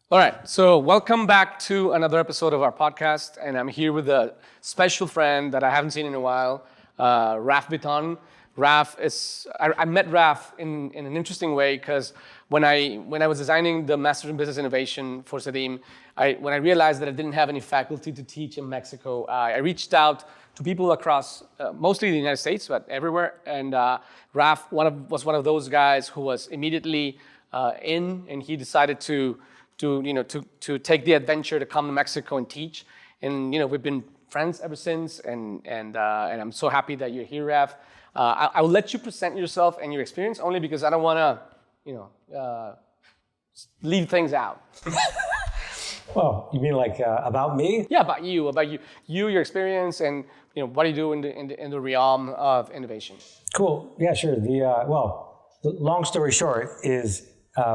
All right, so welcome back to another episode of our podcast, and I'm here with a special friend that I haven't seen in a while, Raf Biton. I met Raf in an interesting way because when I was designing the Master's in Business Innovation for Sedim, when I realized that I didn't have any faculty to teach in Mexico, I reached out to people across mostly the United States, but everywhere, and Raf was one of those guys who was immediately and he decided to take the adventure to come to Mexico and teach. And we've been friends ever since, and I'm so happy that you're here, Raf. I will let you present yourself and your experience only because I don't want to, leave things out. Well, you mean like about me? Yeah, about you, your experience, and what do you do in the realm of innovation? Cool. Yeah, sure. The long story short is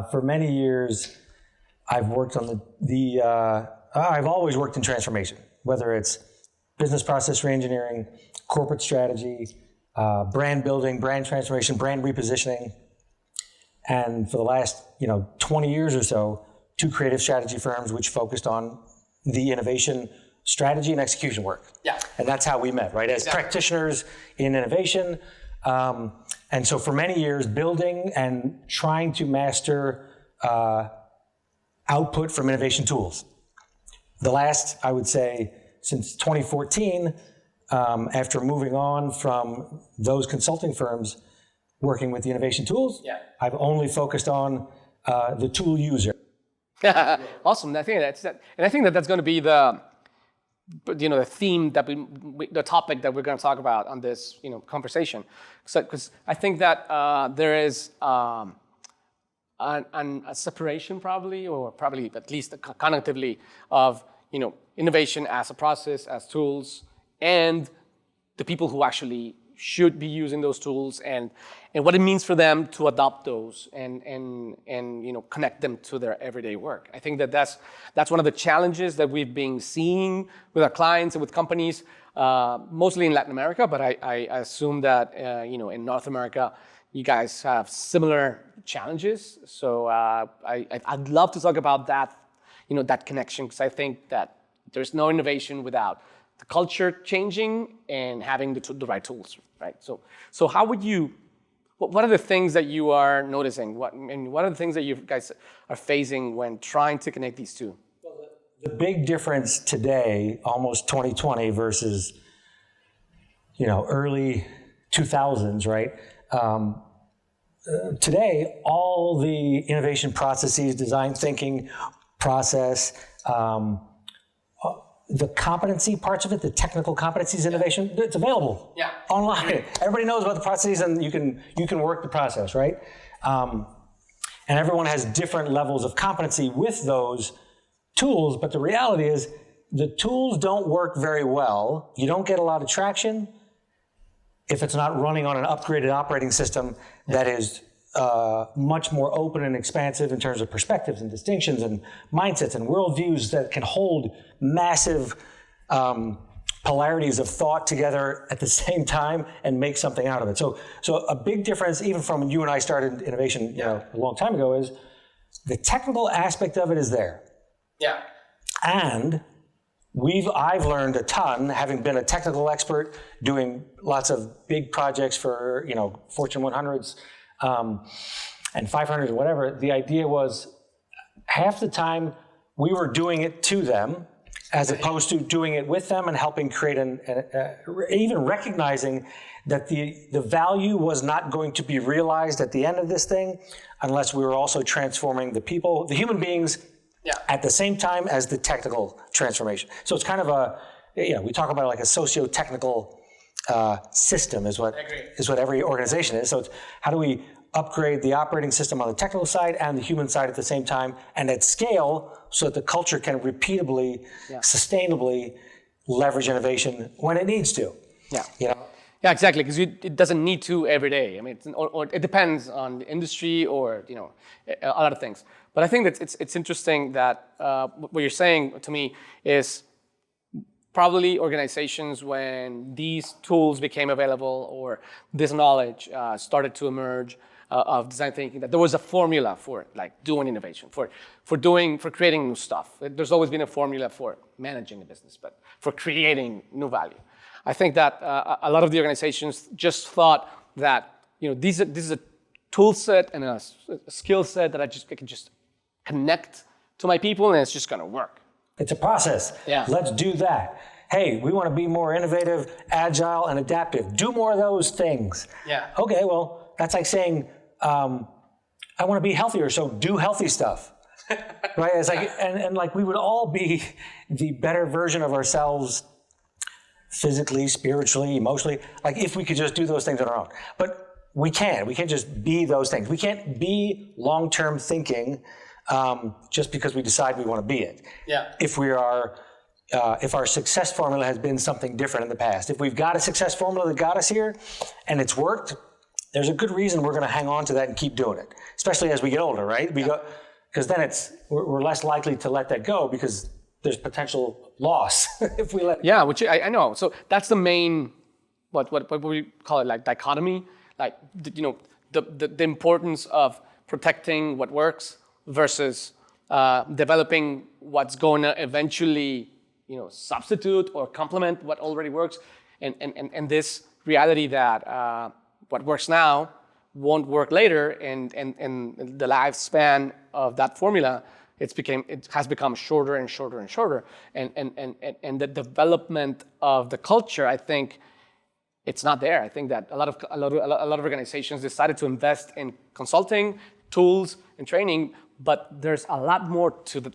for many years I've worked on I've always worked in transformation, whether it's business process reengineering, corporate strategy, brand building, brand transformation, brand repositioning. And for the last 20 years or so, 2 creative strategy firms which focused on the innovation strategy and execution work. Yeah. And that's how we met, right? As practitioners in innovation. And so for many years, building and trying to master output from innovation tools. The last, I would say, since 2014, after moving on from those consulting firms working with the innovation tools, I've only focused on the tool user. Awesome. I think that's going to be the theme the topic that we're going to talk about on this conversation. Because I think that there is a separation probably at least cognitively of innovation as a process, as tools, and the people who actually should be using those tools and what it means for them to adopt those and connect them to their everyday work. I think that's one of the challenges that we've been seeing with our clients and with companies, mostly in Latin America, but I assume that in North America you guys have similar challenges. So I'd love to talk about that, that connection, because I think that there's no innovation without the culture changing and having the right tools, right? So how would you? What are the things that you are noticing? What are the things that you guys are facing when trying to connect these two? Well, the big difference today, almost 2020 versus early 2000s, right? Today, all the innovation processes, design thinking process, the competency parts of it, the technical competencies innovation, it's available online. Everybody knows about the processes, and you can work the process, right? And everyone has different levels of competency with those tools, but the reality is the tools don't work very well. You don't get a lot of traction if it's not running on an upgraded operating system that is much more open and expansive in terms of perspectives and distinctions and mindsets and worldviews that can hold massive polarities of thought together at the same time and make something out of it. So a big difference, even from when you and I started innovation a long time ago, is the technical aspect of it is there. Yeah. And I've learned a ton, having been a technical expert, doing lots of big projects for Fortune 100s and 500s and whatever. The idea was half the time we were doing it to them, as opposed to doing it with them and helping create even recognizing that the value was not going to be realized at the end of this thing unless we were also transforming the people, the human beings, at the same time as the technical transformation. So it's kind of we talk about it like a socio-technical system is what every organization is. So it's how do we upgrade the operating system on the technical side and the human side at the same time and at scale so that the culture can repeatably, sustainably leverage innovation when it needs to. Yeah, exactly, because it doesn't need to every day. I mean, or it depends on the industry or a lot of things. But I think that it's interesting that what you're saying to me is probably organizations, when these tools became available or this knowledge started to emerge, of design thinking, that there was a formula for it, like doing innovation, for creating new stuff. There's always been a formula for managing a business, but for creating new value. I think that a lot of the organizations just thought that this is a tool set and a skill set that I can just connect to my people and it's just gonna work. It's a process. Yeah. Let's do that. Hey, we want to be more innovative, agile, and adaptive. Do more of those things. Yeah. Okay, well, that's like saying, I want to be healthier, so do healthy stuff. Right? It's like, and like we would all be the better version of ourselves physically, spiritually, emotionally, like if we could just do those things on our own. But we can't. We can't just be those things. We can't be long-term thinking just because we decide we want to be it. Yeah. If our success formula has been something different in the past, if we've got a success formula that got us here and it's worked, there's a good reason we're going to hang on to that and keep doing it, especially as we get older, right? Because then we're less likely to let that go because there's potential loss if we let it go. Yeah, which I know. So that's the main, what we call it, like dichotomy, like the importance of protecting what works versus developing what's going to eventually substitute or complement what already works, and this reality that what works now won't work later, and the lifespan of that formula it has become shorter and shorter and shorter, and the development of the culture, I think it's not there. I think that a lot of organizations decided to invest in consulting, tools, and training, but there's a lot more to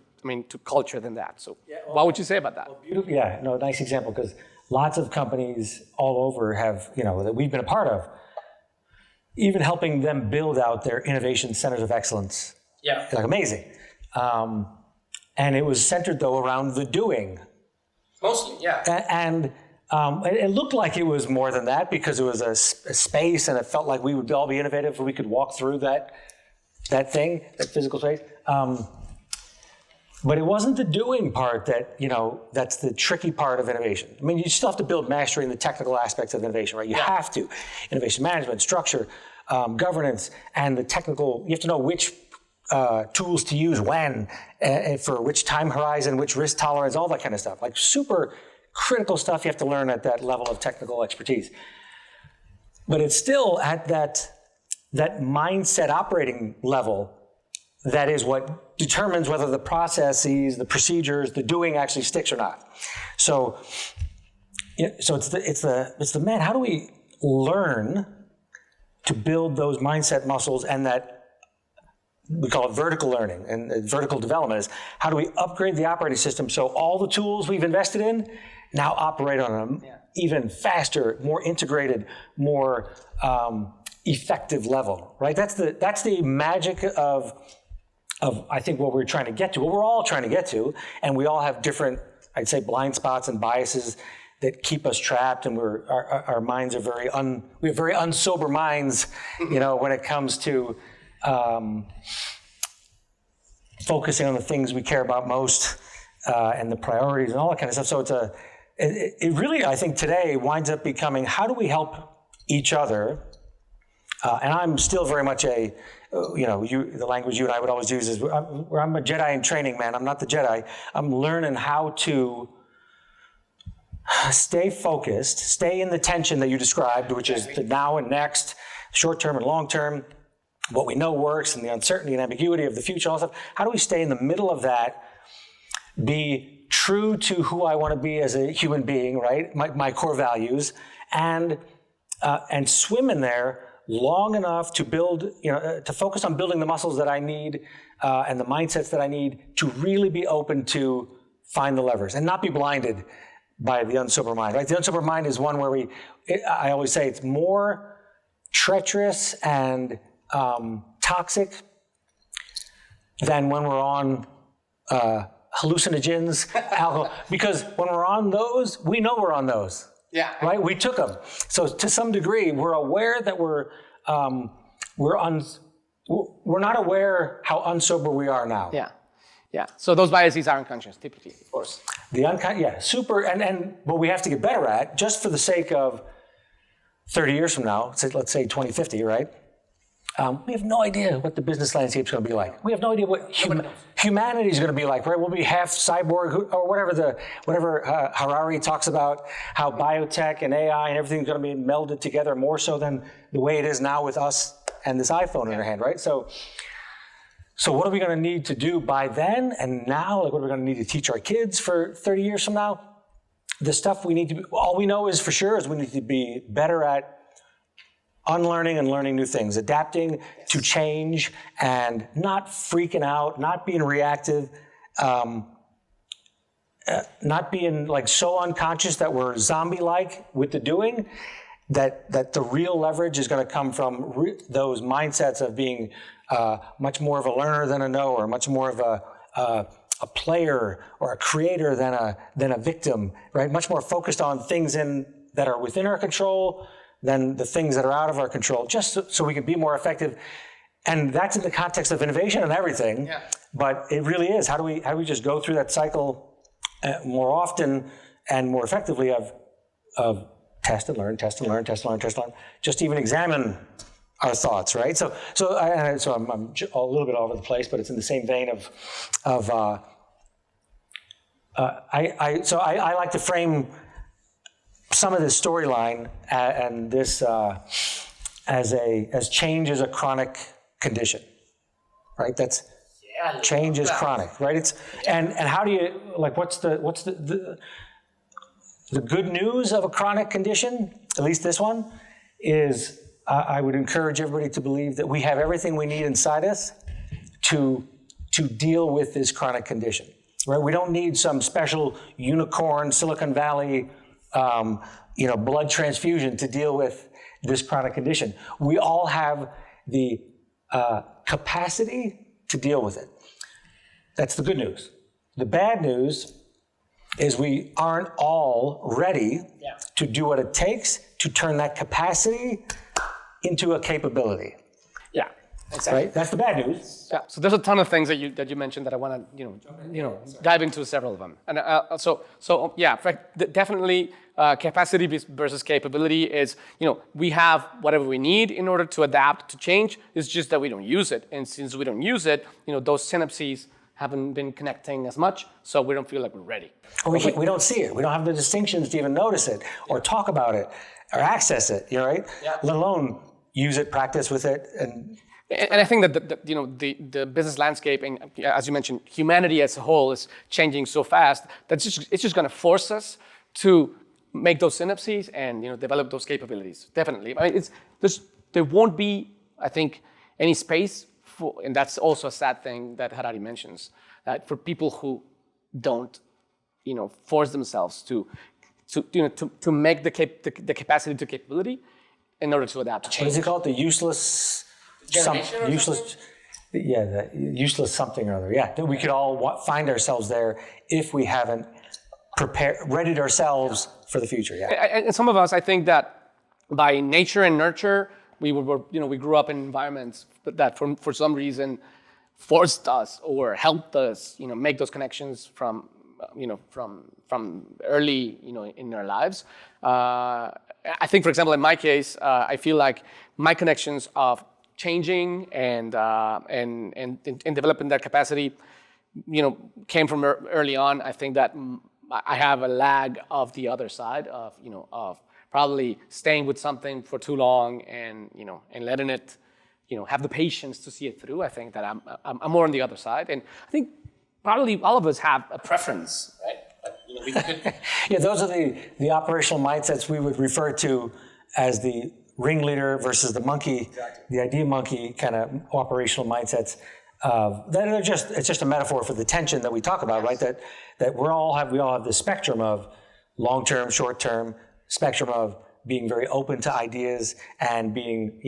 culture than that. So what would you say about that? Yeah, no, nice example, because lots of companies all over have, that we've been a part of, even helping them build out their innovation centers of excellence. Yeah. Like amazing. And it was centered though around the doing. Mostly, yeah. And it looked like it was more than that because it was a space and it felt like we would all be innovative if we could walk through that physical space. But it wasn't the doing part that's the tricky part of innovation. I mean, you still have to build mastery in the technical aspects of innovation, right? You have to. Innovation management, structure, governance, and the technical, you have to know which tools to use when, for which time horizon, which risk tolerance, all that kind of stuff. Like super critical stuff you have to learn at that level of technical expertise. But it's still at that mindset operating level that is what determines whether the processes, the procedures, the doing actually sticks or not. So it's the man, how do we learn to build those mindset muscles, and that we call it vertical learning and vertical development is how do we upgrade the operating system so all the tools we've invested in now operate on an even faster, more integrated, more effective level, right? That's the magic of I think what we're trying to get to, what we're all trying to get to, and we all have different, I'd say, blind spots and biases that keep us trapped, and our minds are we have very unsober minds, when it comes to focusing on the things we care about most and the priorities and all that kind of stuff. So it really, I think today winds up becoming how do we help each other? And I'm still very much the language you and I would always use is I'm a Jedi in training, man. I'm not the Jedi. I'm learning how to stay focused, stay in the tension that you described, which is the now and next, short term and long term, what we know works and the uncertainty and ambiguity of the future, all that stuff. How do we stay in the middle of that, be true to who I want to be as a human being, right? My core values, and swim in there long enough to build, to focus on building the muscles that I need and the mindsets that I need to really be open to find the levers and not be blinded by the unsober mind, right? The unsober mind is one where I always say it's more treacherous and toxic than when we're on hallucinogens, alcohol, because when we're on those, we know we're on those. Yeah. Right? We took them. So to some degree, we're aware that we're not aware how unsober we are now. Yeah. Yeah. So those biases are unconscious, typically, of course. Super. And what we have to get better at, just for the sake of 30 years from now, let's say 2050, right? we have no idea what the business landscape is going to be like. We have no idea what humanity is going to be like, right? We'll be half cyborg or whatever Harari talks about, how biotech and AI and everything is going to be melded together more so than the way it is now with us and this iPhone in our hand, right? So what are we going to need to do by then and now? Like, what are we going to need to teach our kids for 30 years from now? The stuff we need to be, all we know is for sure is we need to be better at unlearning and learning new things, adapting to change and not freaking out, not being reactive, not being like so unconscious that we're zombie-like with the doing, that the real leverage is going to come from those mindsets of being much more of a learner than a knower, much more of a player or a creator than a victim, right? Much more focused on things that are within our control than the things that are out of our control, just so we can be more effective. And that's in the context of innovation and everything. Yeah. But it really is. How do we just go through that cycle more often and more effectively of test and learn, test and learn, test and learn, test and learn, just even examine our thoughts, right? So I'm a little bit all over the place, but it's in the same vein I like to frame some of this storyline and this as change is a chronic condition, right? That's change is chronic, right? It's and how do you like what's the good news of a chronic condition? At least this one is I would encourage everybody to believe that we have everything we need inside us to deal with this chronic condition, right? We don't need some special unicorn Silicon Valley blood transfusion to deal with this chronic condition. We all have the capacity to deal with it. That's the good news. The bad news is we aren't all ready to do what it takes to turn that capacity into a capability. Yeah, exactly. Right? That's the bad news. Yeah. So there's a ton of things that you mentioned that I want to dive into several of them. And definitely capacity versus capability is we have whatever we need in order to adapt to change. It's just that we don't use it, and since we don't use it, those synapses haven't been connecting as much, so we don't feel like we're ready. Or we don't see it. We don't have the distinctions to even notice it, or talk about it, or access it. Right? Yeah. Let alone use it, practice with it, and I think that the business landscape, and as you mentioned, humanity as a whole is changing so fast that it's just going to force us to make those synapses and develop those capabilities. Definitely, I mean, there won't be, I think, any space for, and that's also a sad thing that Harari mentions, that for people who don't, force themselves to make the capacity to capability in order to adapt to change. What is it called? The useless something or other. Yeah, that we could all find ourselves there if we haven't readied ourselves for the future. Yeah. And some of us, I think that by nature and nurture, we grew up in environments that for some reason forced us or helped us, make those connections from early, in our lives. I think, for example, in my case, I feel like my connections of changing and developing that capacity, came from early on. I think that I have a lag of the other side of probably staying with something for too long and letting it, have the patience to see it through. I think that I'm more on the other side, and I think probably all of us have a preference, right? We could... Yeah, those are the operational mindsets we would refer to as the ringleader versus the monkey, the idea monkey kind of operational mindsets. That are it's just a metaphor for the tension that we talk about, right? That we all have this spectrum of long-term, short-term, spectrum of being very open to ideas and being,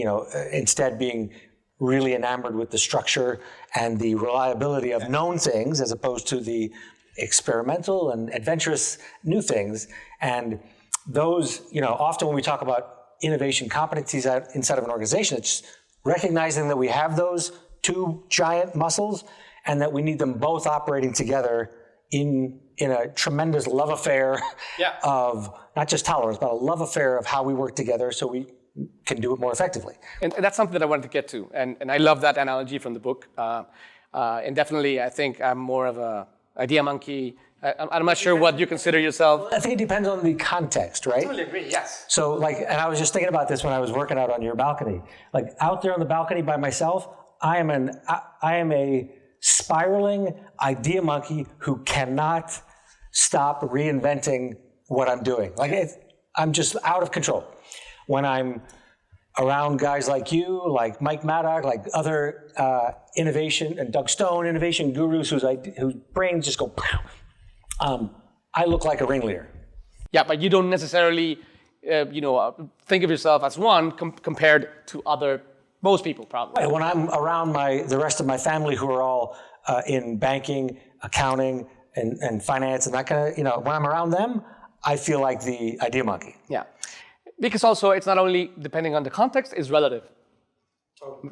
instead being really enamored with the structure and the reliability of known things as opposed to the experimental and adventurous new things. And those, often when we talk about innovation competencies inside of an organization, it's recognizing that we have those two giant muscles and that we need them both operating together in a tremendous love affair of not just tolerance, but a love affair of how we work together so we do it more effectively. And that's something that I wanted to get to. And I love that analogy from the book. And definitely, I think I'm more of a idea monkey. I'm not sure what you consider yourself. I think it depends on the context, right? I totally agree, yes. So and I was just thinking about this when I was working out on your balcony. Like out there on the balcony by myself, I am a spiraling idea monkey who cannot stop reinventing what I'm doing. Like I'm just out of control. When I'm around guys like you, like Mike Maddock, like other innovation and Doug Stone innovation gurus whose brains just go pow. I look like a ringleader. Yeah, but you don't necessarily, think of yourself as one compared to most people probably. Right. When I'm around the rest of my family who are all in banking, accounting, and finance, and that kind of, when I'm around them, I feel like the idea monkey. Yeah, because also it's not only depending on the context; it's relative,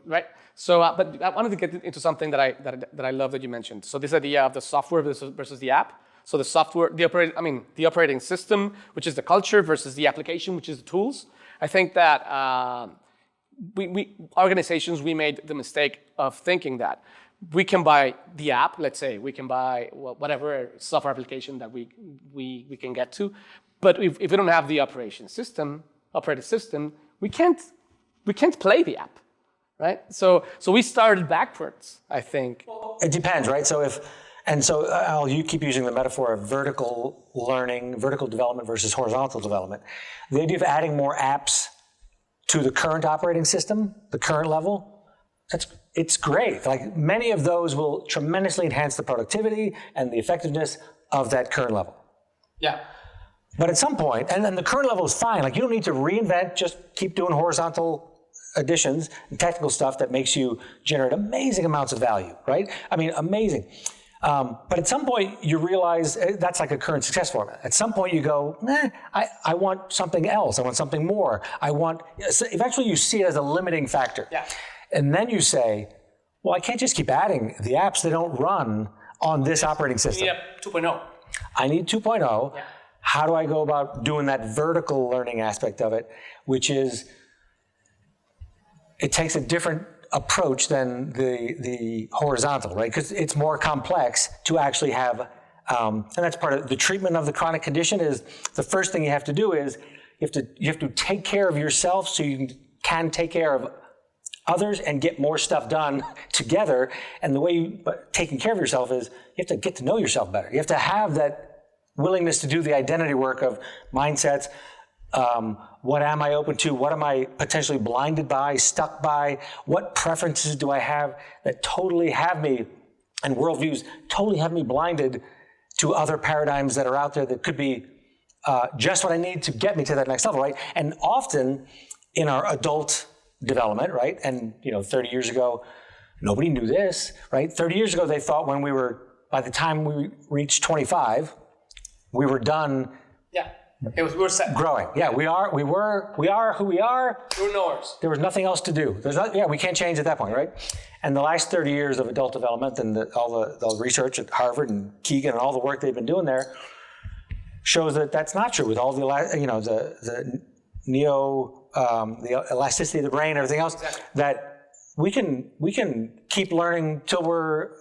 right? So, but I wanted to get into something that I love that you mentioned. So this idea of the software versus the app. So the software, the operating system, which is the culture, versus the application, which is the tools. I think that organizations, we made the mistake of thinking that we can buy the app. Let's say we can buy whatever software application that we can get to, but if we don't have the operating system, we can't play the app, right? So we started backwards, I think. It depends, right? You keep using the metaphor of vertical learning, vertical development versus horizontal development. The idea of adding more apps to the current operating system, the current level, it's great. Like many of those will tremendously enhance the productivity and the effectiveness of that current level. Yeah. But at some point, and then the current level is fine. Like you don't need to reinvent, just keep doing horizontal additions and technical stuff that makes you generate amazing amounts of value, right? I mean, amazing. But at some point you realize that's like a current success formula. At some point you go, I want something else. I want something more. Eventually you see it as a limiting factor. Yeah. And then you say, well, I can't just keep adding the apps that don't run on this operating system. You need 2.0. I need 2.0. Yeah. How do I go about doing that vertical learning aspect of it, which is, it takes a different approach than the horizontal, right? Because it's more complex to actually have, and that's part of the treatment of the chronic condition. Is the first thing you have to do is you have to take care of yourself so you can take care of others and get more stuff done together. And the way taking care of yourself is you have to get to know yourself better. You have to have that willingness to do the identity work of mindsets. What am I open to? What am I potentially blinded by, stuck by? What preferences do I have that totally have me, and worldviews totally have me blinded to other paradigms that are out there that could be just what I need to get me to that next level, right? And often in our adult development, right? And 30 years ago, nobody knew this, right? 30 years ago, they thought by the time we reached 25, we were done. Yeah. We were set. Growing. Yeah, we are who we are. We're knowers. There was nothing else to do. We can't change at that point, right? And the last 30 years of adult development and all the research at Harvard and Keegan and all the work they've been doing there shows that that's not true with all the the elasticity of the brain, everything else, exactly. That we can keep learning till we're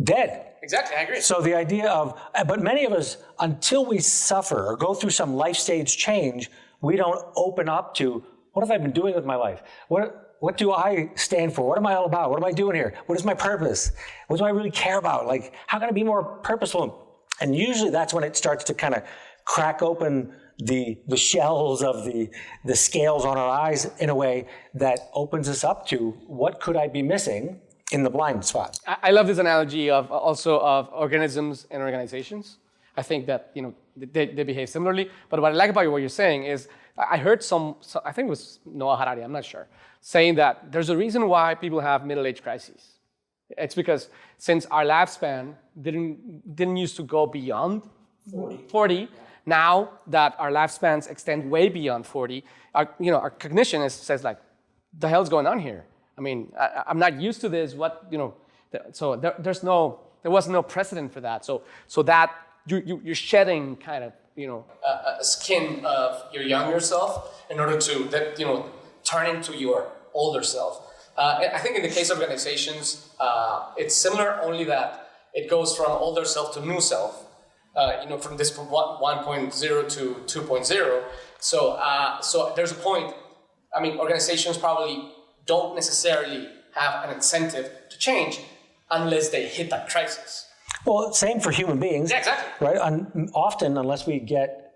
dead. Exactly, I agree. So the idea but many of us, until we suffer or go through some life stage change, we don't open up to, what have I been doing with my life? What do I stand for? What am I all about? What am I doing here? What is my purpose? What do I really care about? Like, how can I be more purposeful? And usually that's when it starts to kind of crack open the shells of the scales on our eyes in a way that opens us up to, what could I be missing in the blind spot? I love this analogy of organisms and organizations. I think that they behave similarly. But what I like about what you're saying is, I heard I think it was Noah Harari, I'm not sure, saying that there's a reason why people have middle-age crises. It's because since our lifespan didn't used to go beyond 40, now that our lifespans extend way beyond 40, our cognition says like, the hell's going on here? I mean, I'm not used to this. So there was no precedent for that. So that you're shedding kind of, a skin of your younger self in order to turn into your older self. I think in the case of organizations, it's similar, only that it goes from older self to new self. From this 1.0 to 2.0. So there's a point. I mean, organizations probably don't necessarily have an incentive to change unless they hit that crisis. Well, same for human beings. Yeah, exactly. Right? Often, unless we get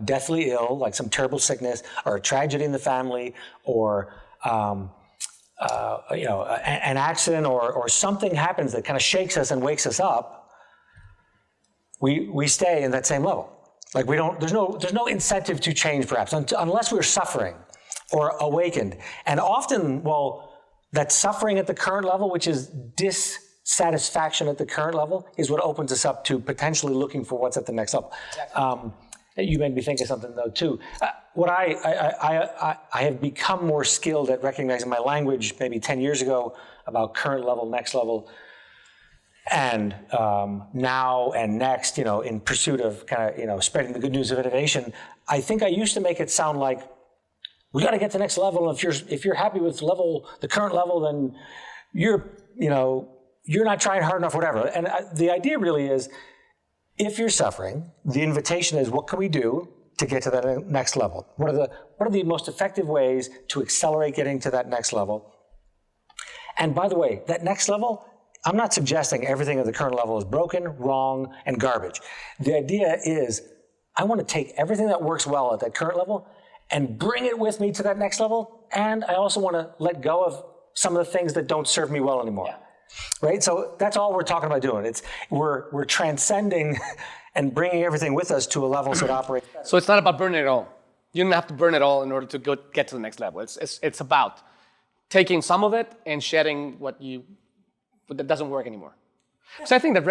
deathly ill, like some terrible sickness or a tragedy in the family, or an accident, or something happens that kind of shakes us and wakes us up, we stay in that same level. Like there's no incentive to change, perhaps, unless we're suffering or awakened. And often, that suffering at the current level, which is dissatisfaction at the current level, is what opens us up to potentially looking for what's at the next level. Exactly. You made me think of something, though, too. What I have become more skilled at recognizing my language maybe 10 years ago about current level, next level, and now and next, in pursuit of kind of, spreading the good news of innovation. I think I used to make it sound like we got to get to the next level. And if you're happy with the current level, then you're not trying hard enough, whatever. And the idea really is, if you're suffering, the invitation is, what can we do to get to that next level? What are the most effective ways to accelerate getting to that next level? And by the way, that next level, I'm not suggesting everything at the current level is broken, wrong, and garbage. The idea is, I want to take everything that works well at that current level and bring it with me to that next level. And I also want to let go of some of the things that don't serve me well anymore. Yeah. Right? So that's all we're talking about doing. We're transcending and bringing everything with us to a level so it operates better. So it's not about burning it all. You don't have to burn it all in order to get to the next level. It's about taking some of it and shedding what doesn't work anymore. So I think that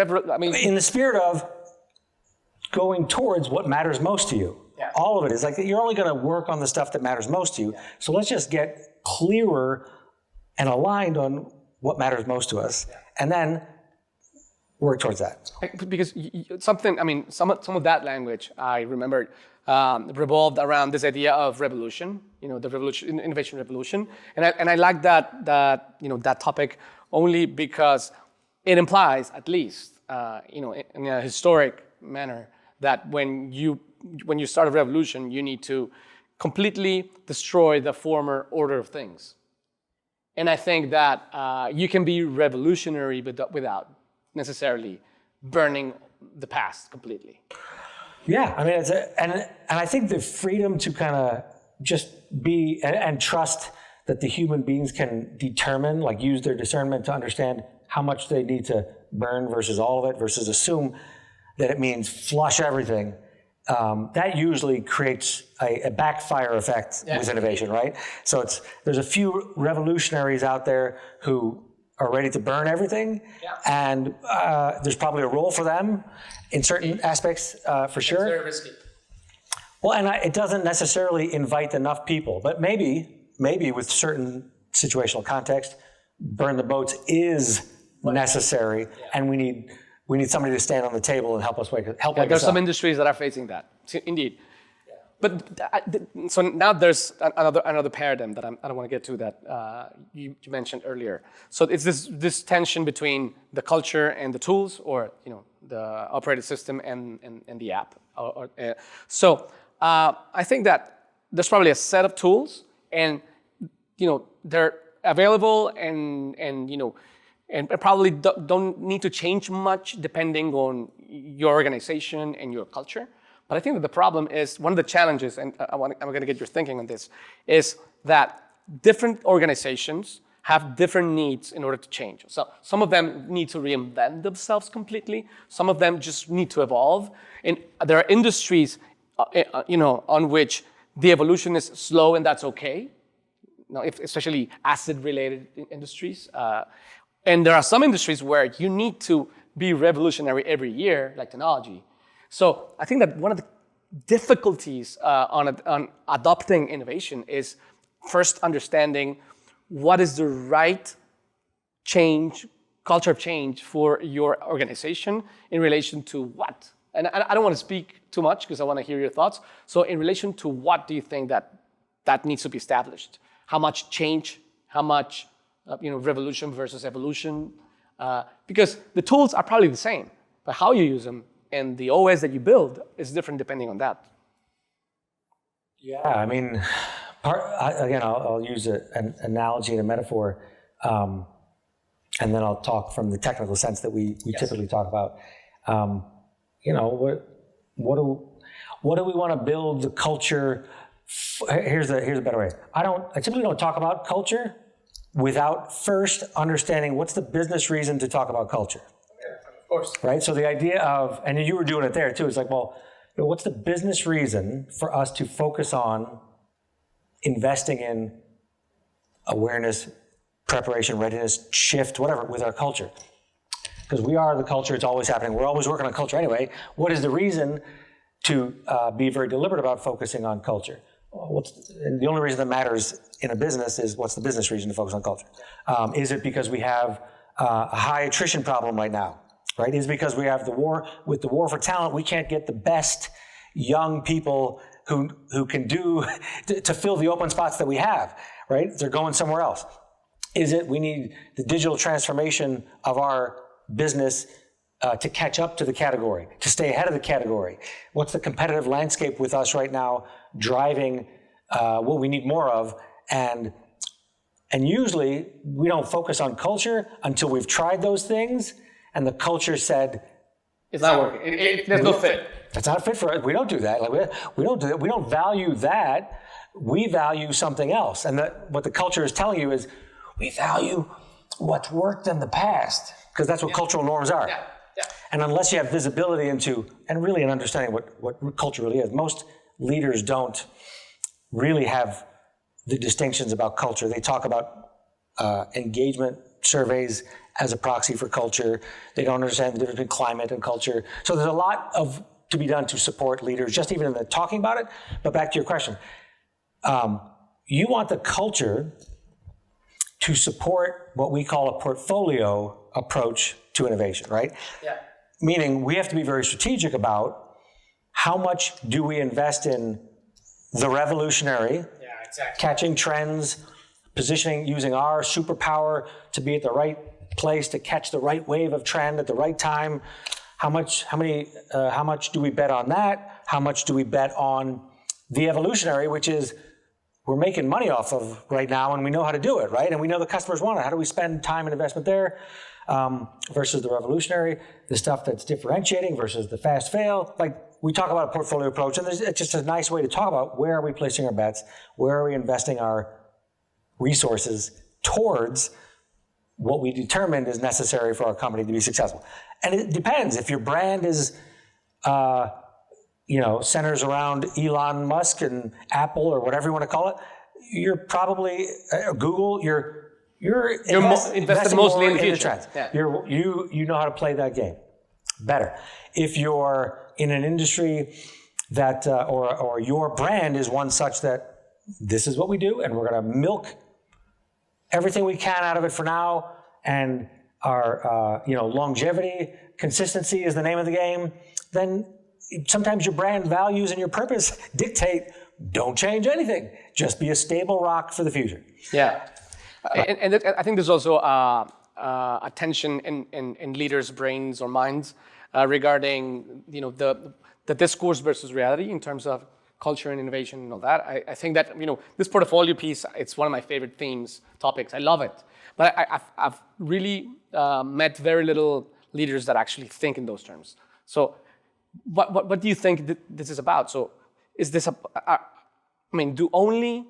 in the spirit of going towards what matters most to you. Yeah. All of it is like, you're only going to work on the stuff that matters most to you. Yeah. So let's just get clearer and aligned on what matters most to us, and then work towards that. Because some of that language I remembered revolved around this idea of revolution, the revolution, innovation revolution, and I like that topic only because it implies, at least, in a historic manner, that when you start a revolution, you need to completely destroy the former order of things. And I think that you can be revolutionary without necessarily burning the past completely. Yeah, I mean, and I think the freedom to kind of just be and trust that the human beings can determine, like use their discernment to understand how much they need to burn versus all of it, versus assume that it means flush everything. That usually creates a backfire effect with innovation, right? So there's a few revolutionaries out there who are ready to burn everything, and there's probably a role for them in certain aspects, for sure. It's very risky. Well, and it doesn't necessarily invite enough people, but maybe with certain situational context, burn the boats is necessary, and we need somebody to stand on the table and help us wake us up. There's some industries that are facing that, indeed. Yeah. But so now there's another paradigm that I don't want to get to that you mentioned earlier. So it's this tension between the culture and the tools, or the operating system and the app. So I think that there's probably a set of tools, and they're available, and probably don't need to change much depending on your organization and your culture. But I think that the problem is, one of the challenges, and I'm going to get your thinking on this, is that different organizations have different needs in order to change. So some of them need to reinvent themselves completely. Some of them just need to evolve. And there are industries, on which the evolution is slow, and that's okay. Especially acid-related industries. And there are some industries where you need to be revolutionary every year, like technology. So I think that one of the difficulties on adopting innovation is first understanding what is the right culture of change for your organization in relation to what. And I don't want to speak too much because I want to hear your thoughts. So in relation to what do you think that needs to be established? how much change, how much revolution versus evolution, because the tools are probably the same, but how you use them and the OS that you build is different depending on that. Yeah, I mean, I'll use an analogy and a metaphor, and then I'll talk from the technical sense that we typically talk about. What do we want to build the culture? Here's a better way. I typically don't talk about culture without first understanding what's the business reason to talk about culture. Yeah, of course. Right? So the idea of, and you were doing it there too, it's like, well, what's the business reason for us to focus on investing in awareness, preparation, readiness, shift, whatever, with our culture? Because we are the culture, it's always happening. We're always working on culture anyway. What is the reason to be very deliberate about focusing on culture? And the only reason that matters in a business is what's the business reason to focus on culture? Is it because we have a high attrition problem right now? Right? Is it because we have the war for talent, we can't get the best young people who can do to fill the open spots that we have, right? They're going somewhere else. Is it we need the digital transformation of our business to catch up to the category, to stay ahead of the category? What's the competitive landscape with us right now driving what we need more of? And usually we don't focus on culture until we've tried those things and the culture said, it's not working. There's no fit. That's not a fit for us. We don't do that. We don't do that. We don't value that. We value something else. And what the culture is telling you is we value what's worked in the past, because that's what cultural norms are. Yeah. Yeah. And unless you have visibility into, and really an understanding what culture really is, most leaders don't really have the distinctions about culture. They talk about engagement surveys as a proxy for culture. They don't understand the difference between climate and culture. So there's a lot to be done to support leaders, just even in the talking about it. But back to your question. You want the culture to support what we call a portfolio approach to innovation, right? Yeah. Meaning we have to be very strategic about how much do we invest in the revolutionary, catching trends, positioning, using our superpower to be at the right place to catch the right wave of trend at the right time. How much do we bet on that? How much do we bet on the evolutionary, which is we're making money off of right now and we know how to do it, right? And we know the customers want it. How do we spend time and investment there versus the revolutionary, the stuff that's differentiating versus the fast fail? Like we talk about a portfolio approach, and it's just a nice way to talk about where are we placing our bets, where are we investing our resources towards what we determined is necessary for our company to be successful. And it depends. If your brand is, centers around Elon Musk and Apple or whatever you want to call it, you're probably Google. You're invested mostly in the future. Trends. Yeah. You know how to play that game better. If you're in an industry that or your brand is one such that this is what we do, and we're going to milk everything we can out of it for now, and our longevity, consistency is the name of the game, then sometimes your brand values and your purpose dictate don't change anything. Just be a stable rock for the future. Yeah. And I think there's also a tension in leaders' brains or minds regarding the discourse versus reality in terms of culture and innovation and all that. I think that this portfolio piece, it's one of my favorite topics. I love it, but I've really met very little leaders that actually think in those terms. So, what do you think this is about? So, is this do only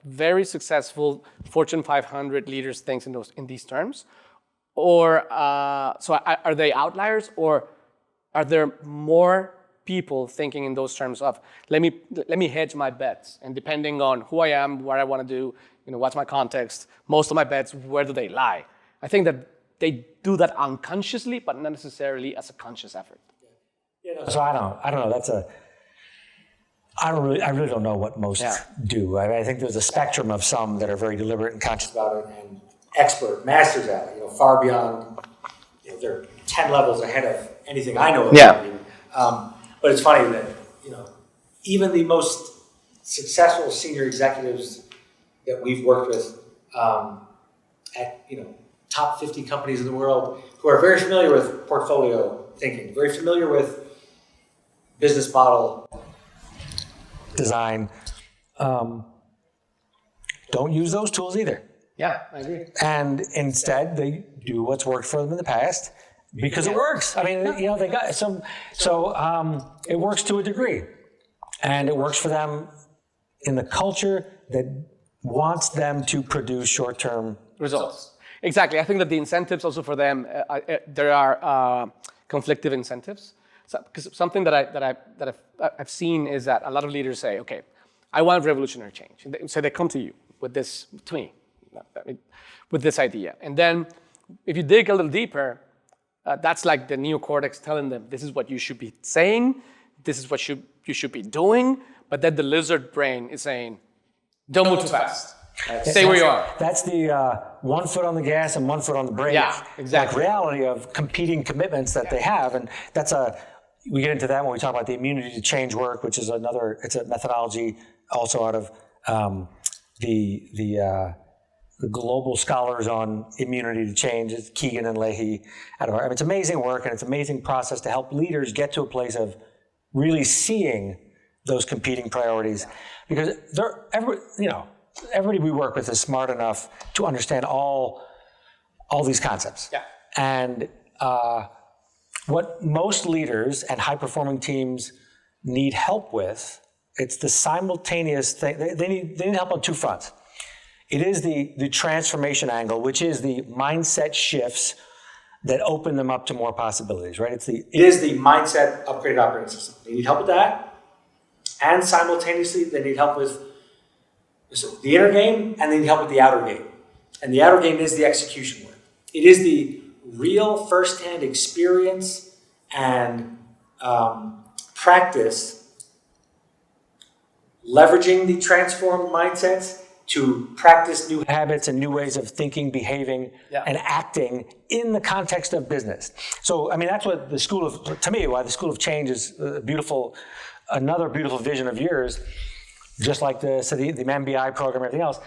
very successful Fortune 500 leaders think in these terms, or so are they outliers, or are there more people thinking in those terms of let me hedge my bets, and depending on who I am, what I want to do, what's my context, most of my bets, where do they lie? I think that they do that unconsciously, but not necessarily as a conscious effort. So I don't know. I really don't know what most do. I think there's a spectrum of some that are very deliberate and conscious about it, and expert masters at it. Far beyond. They're 10 levels ahead of anything I know of. Yeah. But it's funny that even the most successful senior executives that we've worked with at top 50 companies in the world who are very familiar with portfolio thinking, very familiar with business model design, don't use those tools either. Yeah, I agree. And instead, they do what's worked for them in the past because it works. I mean, they got some. So it works to a degree, and it works for them in the culture that wants them to produce short-term results. Exactly. I think that the incentives also for them, there are conflicting incentives. Because something that I've seen is that a lot of leaders say, okay, I want revolutionary change. And so they come to you with this, to me, with this idea. And then if you dig a little deeper, that's like the neocortex telling them, this is what you should be saying, this is what you should be doing, but then the lizard brain is saying, don't move too fast. Stay where you are. That's the 1 foot on the gas and 1 foot on the brake. Yeah, exactly. Like reality of competing commitments that they have. And we get into that when we talk about the immunity to change work, which is it's a methodology also out of the global scholars on immunity to change. It's Keegan and Leahy. It's amazing work, and it's an amazing process to help leaders get to a place of really seeing those competing priorities. Because everybody we work with is smart enough to understand all these concepts. Yeah. And what most leaders and high-performing teams need help with, it's the simultaneous thing. They need help on two fronts. It is the transformation angle, which is the mindset shifts that open them up to more possibilities, right? It is the mindset upgraded operating system. They need help with that. And simultaneously, they need help with the inner game, and they need help with the outer game. And the outer game is the execution work. It is the real firsthand experience and practice, leveraging the transformed mindsets to practice new habits and new ways of thinking, behaving, and acting in the context of business. So, that's what why the School of Change is another beautiful vision of yours, just like the MBI program and everything else.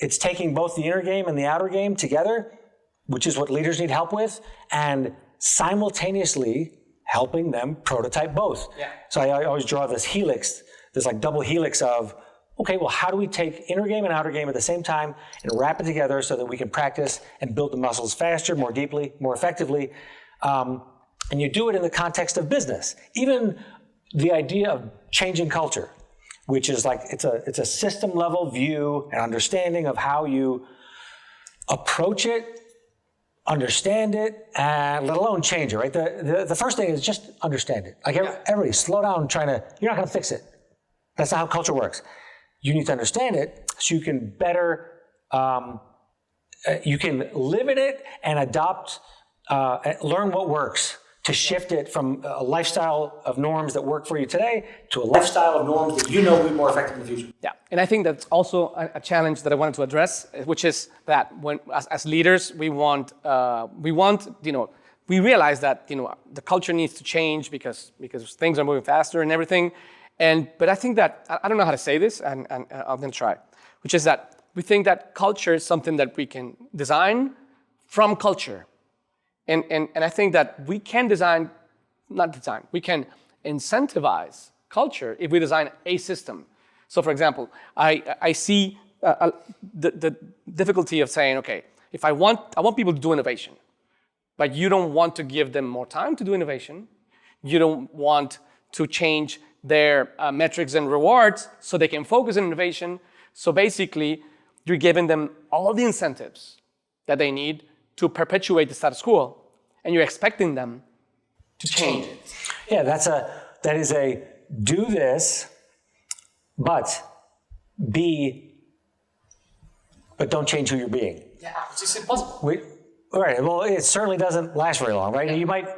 It's taking both the inner game and the outer game together, which is what leaders need help with, and simultaneously helping them prototype both. Yeah. So I always draw this helix, this like double helix of, okay, well, how do we take inner game and outer game at the same time and wrap it together so that we can practice and build the muscles faster, more deeply, more effectively? And you do it in the context of business. Even the idea of changing culture, which is like, it's a system level view and understanding of how you approach it, understand it, and let alone change it, right? The first thing is just understand it. Like everybody, slow down you're not gonna fix it. That's not how culture works. You need to understand it so you can better, you can live in it and adopt, learn what works to shift it from a lifestyle of norms that work for you today to a lifestyle of norms that will be more effective in the future. Yeah, and I think that's also a challenge that I wanted to address, which is that when, as leaders, we realize that the culture needs to change because things are moving faster and everything. But I think that I don't know how to say this, and I'm going to try, which is that we think that culture is something that we can design from culture. And I think that we can we can incentivize culture if we design a system. So for example, I see the difficulty of saying, okay, if I want people to do innovation, but you don't want to give them more time to do innovation, you don't want to change their metrics and rewards so they can focus on innovation. So basically, you're giving them all the incentives that they need to perpetuate the status quo, and you're expecting them to change it. Yeah, that is a do this, but don't change who you're being. Yeah, it's just impossible. Right. Well, it certainly doesn't last very long, right? Yeah. You might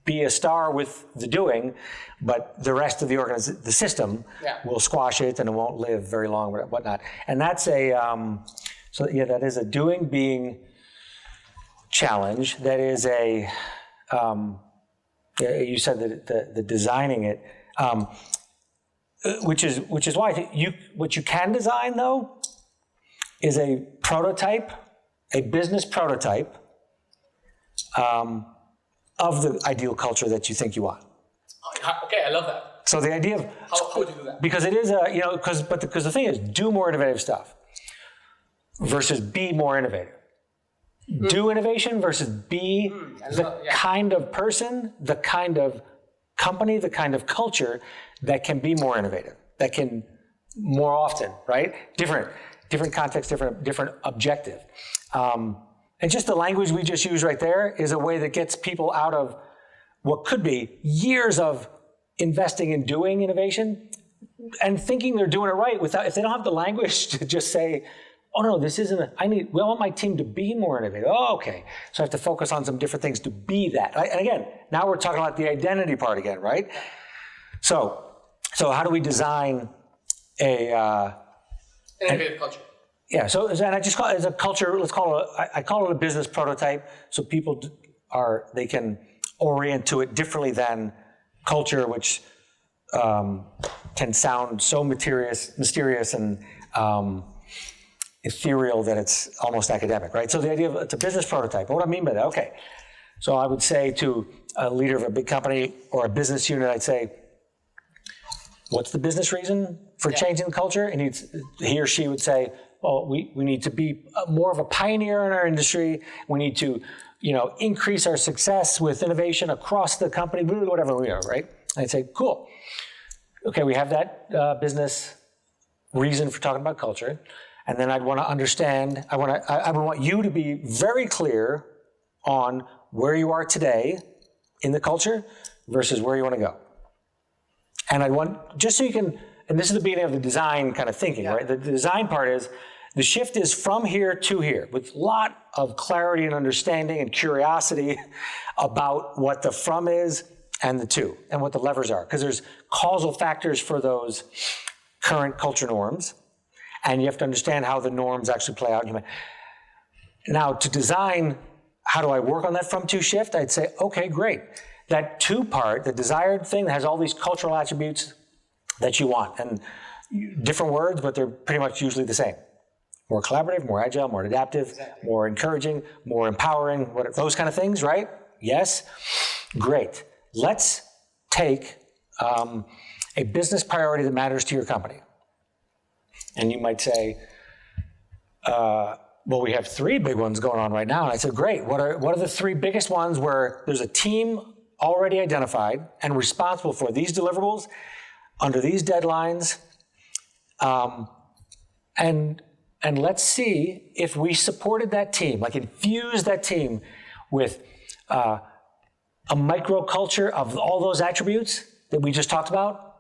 be a star with the doing, but the rest of the system will squash it, and it won't live very long, whatnot. And that's that is a doing being challenge. That is you said that the designing it. which is why I think what you can design though is a prototype, a business prototype of the ideal culture that you think you want. Okay, I love that. So the idea of How would you do that? because it is because the thing is, do more innovative stuff versus be more innovative. Do innovation versus be kind of person, the kind of company, the kind of culture that can be more innovative, that can more often, right? Different context, different objective. And just the language we just used right there is a way that gets people out of what could be years of investing in doing innovation and thinking they're doing it right without, if they don't have the language to just say, oh no, this isn't, we want my team to be more innovative. Oh, okay. So I have to focus on some different things to be that. And again, now we're talking about the identity part again, right? So how do we design Innovative culture. Yeah, so and I just call it as a culture, I call it a business prototype, so people they can orient to it differently than culture, which can sound so mysterious and ethereal that it's almost academic, right? So the idea of it's a business prototype. What do I mean by that? Okay, so I would say to a leader of a big company or a business unit, I'd say, what's the business reason for changing the culture? And he or she would say, well, we need to be more of a pioneer in our industry. We need to, increase our success with innovation across the company, whatever we are, right? I'd say, cool. Okay, we have that business reason for talking about culture. And then I'd want to understand, I would want you to be very clear on where you are today in the culture versus where you want to go. And I want, just so you can, and this is the beginning of the design kind of thinking, right? The design part is, the shift is from here to here with a lot of clarity and understanding and curiosity about what the from is and the to and what the levers are. Because there's causal factors for those current culture norms. And you have to understand how the norms actually play out in human. Now, to design, how do I work on that from to shift? I'd say, okay, great. That to part, the desired thing that has all these cultural attributes that you want. And different words, but they're pretty much usually the same. More collaborative, more agile, more adaptive, more encouraging, more empowering, those kind of things, right? Yes? Great. Let's take a business priority that matters to your company. And you might say, well, we have 3 big ones going on right now. And I said, great. What are the 3 biggest ones where there's a team already identified and responsible for these deliverables under these deadlines? And let's see if we supported that team, like infused that team with a microculture of all those attributes that we just talked about.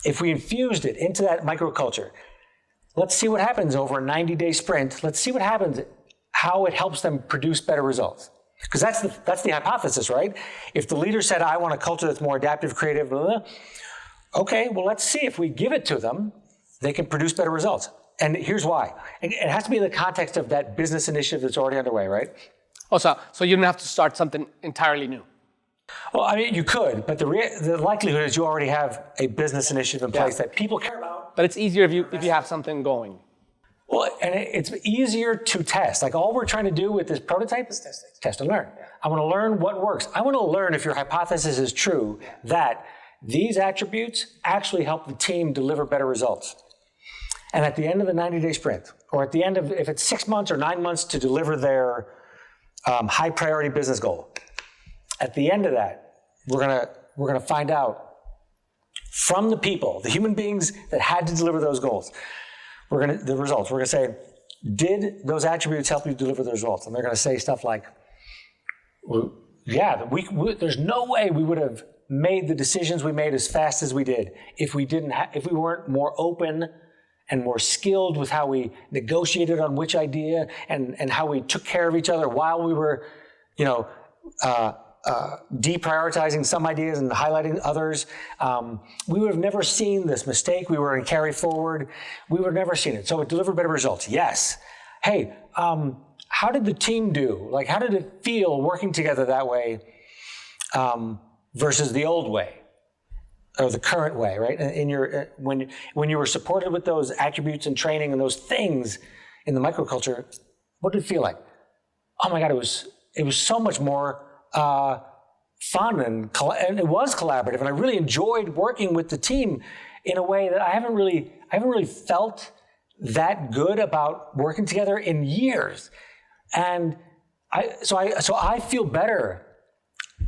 If we infused it into that microculture, let's see what happens over a 90-day sprint. Let's see what happens, how it helps them produce better results. Because that's the hypothesis, right? If the leader said, I want a culture that's more adaptive, creative, blah, blah, okay, well, let's see if we give it to them, they can produce better results. And here's why. It has to be in the context of that business initiative that's already underway, right? Oh, so you don't have to start something entirely new. Well, I mean, you could, but the likelihood is you already have a business initiative in place that people care about. But it's easier if you have something going. Well, and it's easier to test. Like all we're trying to do with this prototype is test and learn. I want to learn what works. I want to learn if your hypothesis is true that these attributes actually help the team deliver better results. And at the end of the 90-day sprint, or at the end of, if it's 6 months or 9 months to deliver their high priority business goal, at the end of that, we're gonna find out from the people, the human beings that had to deliver those goals, the results. We're gonna say, did those attributes help you deliver those results? And they're gonna say stuff like, well, yeah, there's no way we would have made the decisions we made as fast as we did if we weren't more open and more skilled with how we negotiated on which idea and how we took care of each other while we were, deprioritizing some ideas and highlighting others. We would have never seen this mistake we were going to carry forward. We would have never seen it. So it delivered better results. Yes. Hey, how did the team do? Like, how did it feel working together that way versus the old way? or the current way, right? In your when you were supported with those attributes and training and those things in the microculture, what did it feel like? Oh my God, it was so much more fun and it was collaborative, and I really enjoyed working with the team in a way that I haven't really felt that good about working together in years. And I feel better.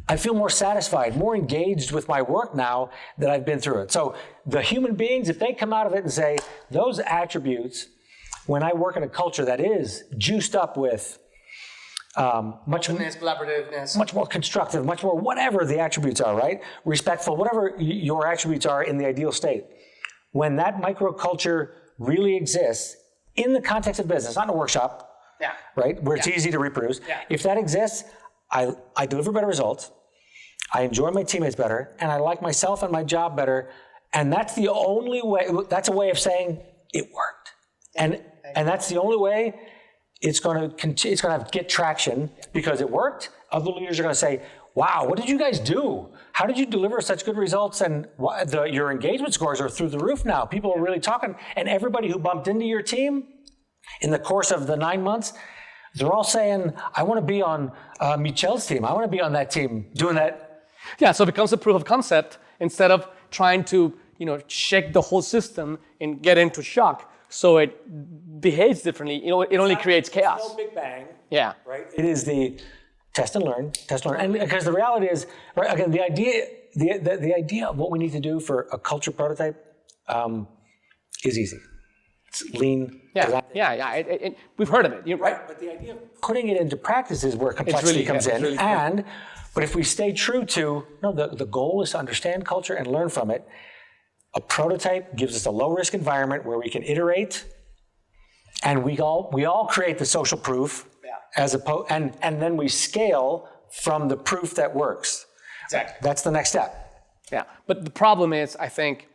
I feel more satisfied, more engaged with my work now that I've been through it. So the human beings, if they come out of it and say, those attributes, when I work in a culture that is juiced up with collaborativeness, much more constructive, much more whatever the attributes are, right? Respectful, whatever your attributes are in the ideal state. When that microculture really exists in the context of business, not in a workshop, right, where it's easy to reproduce. Yeah. If that exists, I deliver better results, I enjoy my teammates better, and I like myself and my job better. And that's the only way, that's a way of saying it worked. And that's the only way it's going to get traction, because it worked. Other leaders are going to say, wow, what did you guys do? How did you deliver such good results? And your engagement scores are through the roof now. People are really talking. And everybody who bumped into your team in the course of the 9 months, they're all saying, I want to be on Michel's team. I want to be on that team doing that. Yeah, so it becomes a proof of concept instead of trying to, shake the whole system and get into shock so it behaves differently. It only creates chaos. It's no big bang. Yeah. Right? It is the test and learn. And because the reality is, right, again, the idea of what we need to do for a culture prototype is easy. It's lean. Yeah. We've heard of it, right? But the idea of putting it into practice is where complexity comes in. Really but if we stay true to, the goal is to understand culture and learn from it. A prototype gives us a low-risk environment where we can iterate, and we all create the social proof, and then we scale from the proof that works. Exactly. That's the next step. Yeah, but the problem is, I think,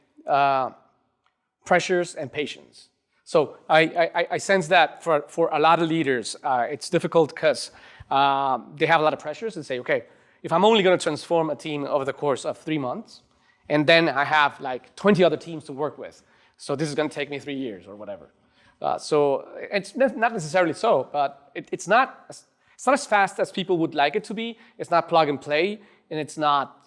pressures and patience. So I sense that for a lot of leaders, it's difficult because they have a lot of pressures and say, okay, if I'm only going to transform a team over the course of 3 months, and then I have like 20 other teams to work with, so this is going to take me 3 years or whatever. So it's not necessarily so, but it's not as fast as people would like it to be. It's not plug and play, and it's not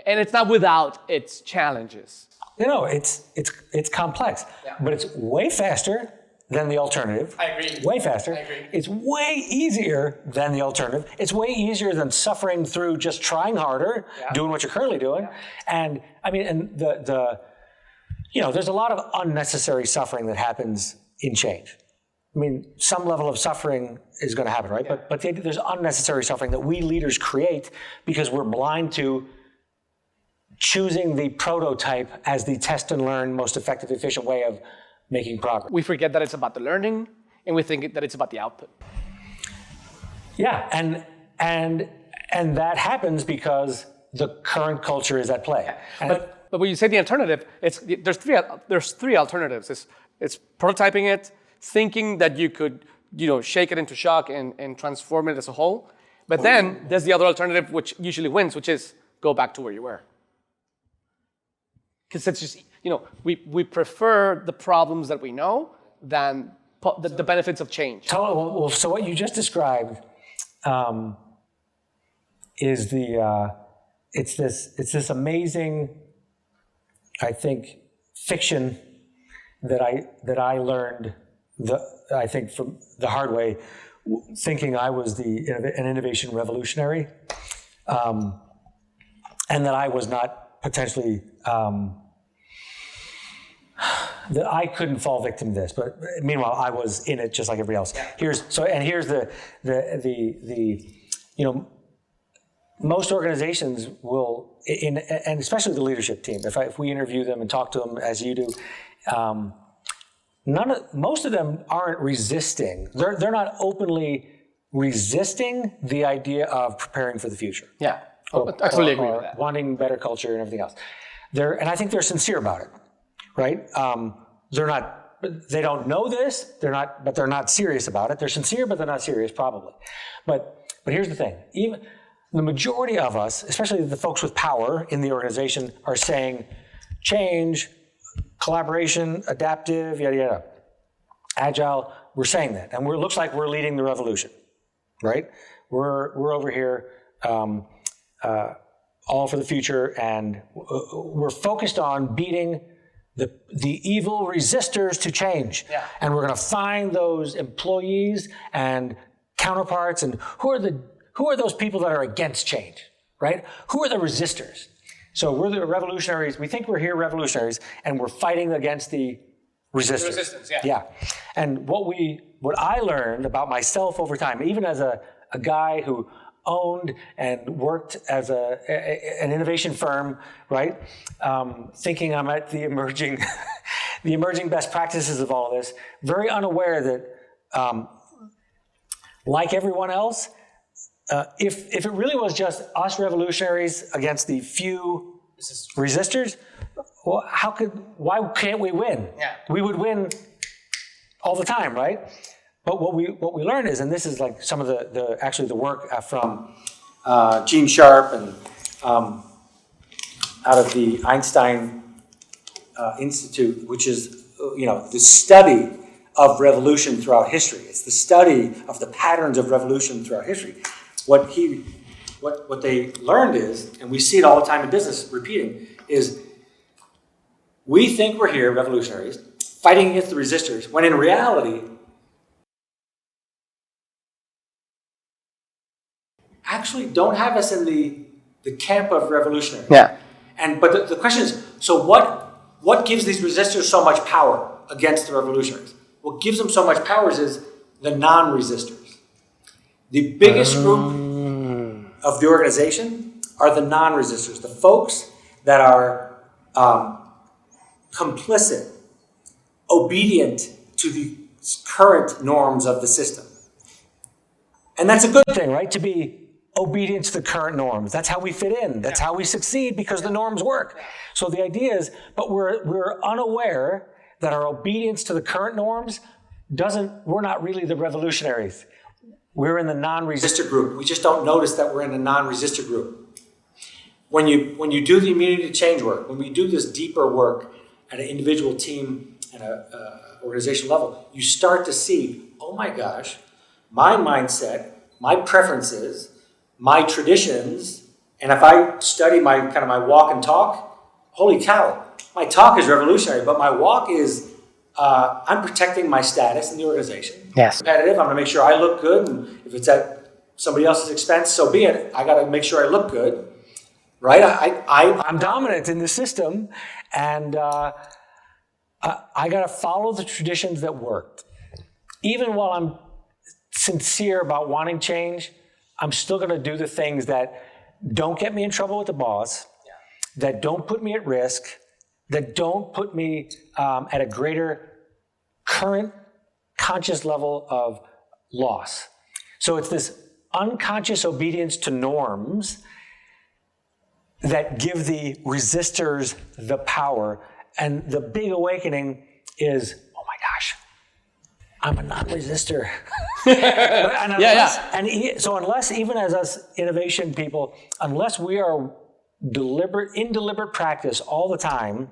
and it's not without its challenges. It's complex, but it's way faster than the alternative. I agree. Way faster. I agree. It's way easier than the alternative. It's way easier than suffering through just trying harder, doing what you're currently doing. Yeah. And there's a lot of unnecessary suffering that happens in change. Some level of suffering is going to happen, right? Yeah. But there's unnecessary suffering that we leaders create because we're blind to choosing the prototype as the test and learn, most effective, efficient way of making progress. We forget that it's about the learning, and we think that it's about the output. Yeah, and that happens because the current culture is at play. Yeah. But when you say the alternative, there's three alternatives. It's prototyping it, thinking that you could shake it into shock and transform it as a whole. But then there's the other alternative, which usually wins, which is go back to where you were. Because it's just, we prefer the problems that we know than the benefits of change. Well, so what you just described is it's this amazing, I think, fiction that I learned I think from the hard way, thinking I was an innovation revolutionary, and that I was not potentially. That I couldn't fall victim to this, but meanwhile I was in it just like everybody else. Here's the most organizations will, and especially the leadership team, if we interview them and talk to them as you do, most of them aren't resisting. They're not openly resisting the idea of preparing for the future. Yeah, I totally agree with that. Wanting better culture and everything else. And I think they're sincere about it. Right? They don't know this, but they're not serious about it. They're sincere, but they're not serious, probably. But here's the thing. the majority of us, especially the folks with power in the organization, are saying change, collaboration, adaptive, yada, yada. Agile, we're saying that. And it looks like we're leading the revolution, right? We're over here, all for the future, and we're focused on beating the evil resistors to change. Yeah. And we're going to find those employees and counterparts, and who are those people that are against change, right? Who are the resistors? So we're the revolutionaries. We think we're here revolutionaries, and we're fighting against the resistors. The resistance, yeah. Yeah. And what I learned about myself over time, even as a guy who owned and worked as an innovation firm, right? Thinking I'm at the emerging best practices of all of this, very unaware that, like everyone else, if it really was just us revolutionaries against the few resistors, well, why can't we win? Yeah. We would win all the time, right? But what we learned is, and this is like some of the work from Gene Sharp and out of the Einstein Institute, which is the study of revolution throughout history. It's the study of the patterns of revolution throughout history. What they learned is, and we see it all the time in business repeating, is we think we're here, revolutionaries, fighting against the resistors, when in reality, actually don't have us in the camp of revolutionaries. Yeah. But the question is, so what gives these resistors so much power against the revolutionaries? What gives them so much power is the non-resistors. The biggest group of the organization are the non-resistors, the folks that are complicit, obedient to the current norms of the system. And that's a good thing, right? To be obedient to the current norms. That's how we fit in. That's how we succeed, because the norms work. So the idea is, but we're unaware that our obedience to the current norms we're not really the revolutionaries. We're in the non-resistor group. We just don't notice that we're in the non-resistor group. When you do the immunity to change work, when we do this deeper work at an individual, team, and a organization level, you start to see, oh my gosh, my mindset, my preferences, my traditions, and if I study my walk and talk, holy cow, my talk is revolutionary, but my walk is I'm protecting my status in the organization. Yes. Competitive. I'm going to make sure I look good, and if it's at somebody else's expense, so be it. I got to make sure I look good, right? I'm dominant in the system, and I got to follow the traditions that worked. Even while I'm sincere about wanting change, I'm still going to do the things that don't get me in trouble with the boss, that don't put me at risk, that don't put me at a greater current conscious level of loss. So it's this unconscious obedience to norms that give the resistors the power. And the big awakening is, oh my gosh, I'm a non-resistor. So unless, even as us innovation people, unless we are in deliberate practice all the time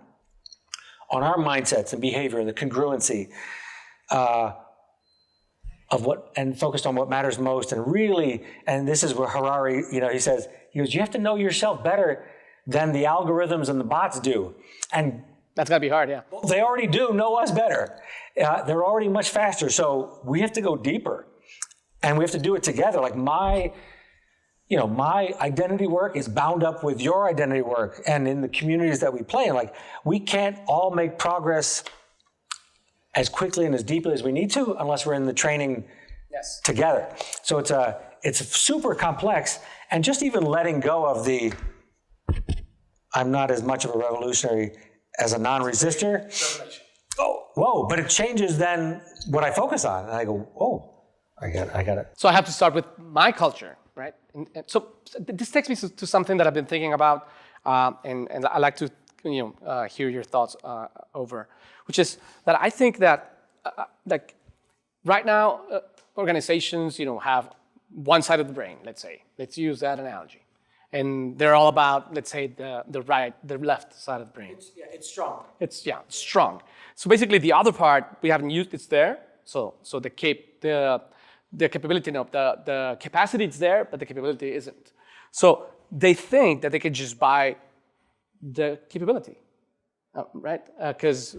on our mindsets and behavior, the congruency of what, and focused on what matters most, and really, and this is where Harari, he says, you have to know yourself better than the algorithms and the bots do. And that's gotta be hard, yeah. they already do know us better. They're already much faster. So we have to go deeper, and we have to do it together. Like my identity work is bound up with your identity work, and in the communities that we play in, like we can't all make progress as quickly and as deeply as we need to unless we're in the training together. So it's super complex, and just even letting go of the I'm not as much of a revolutionary as a non-resistor. Oh, whoa! But it changes then what I focus on, and I go, oh, I got it. So I have to start with my culture, right? And so this takes me to something that I've been thinking about, and I like to hear your thoughts over, which is that I think that like right now organizations have one side of the brain, let's say. Let's use that analogy. And they're all about, let's say, the left side of the brain. It's strong. It's strong. So basically, the other part we haven't used. It's there. So the capability, no, the capacity is there, but the capability isn't. So they think that they could just buy the capability, right? Because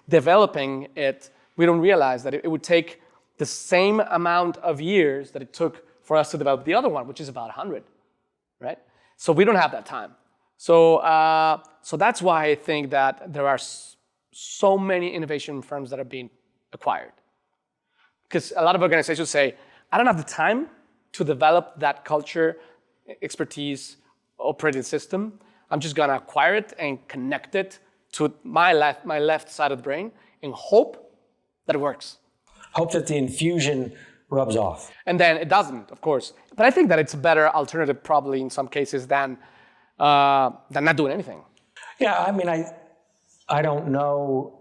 developing it, we don't realize that it would take the same amount of years that it took for us to develop the other one, which is about 100, right? So we don't have that time. So that's why I think that there are so many innovation firms that are being acquired. Because a lot of organizations say, I don't have the time to develop that culture, expertise, operating system. I'm just gonna acquire it and connect it to my left side of the brain and hope that it works. Hope that the infusion rubs off. And then it doesn't, of course. But I think that it's a better alternative probably in some cases than not doing anything. Yeah, I mean, I don't know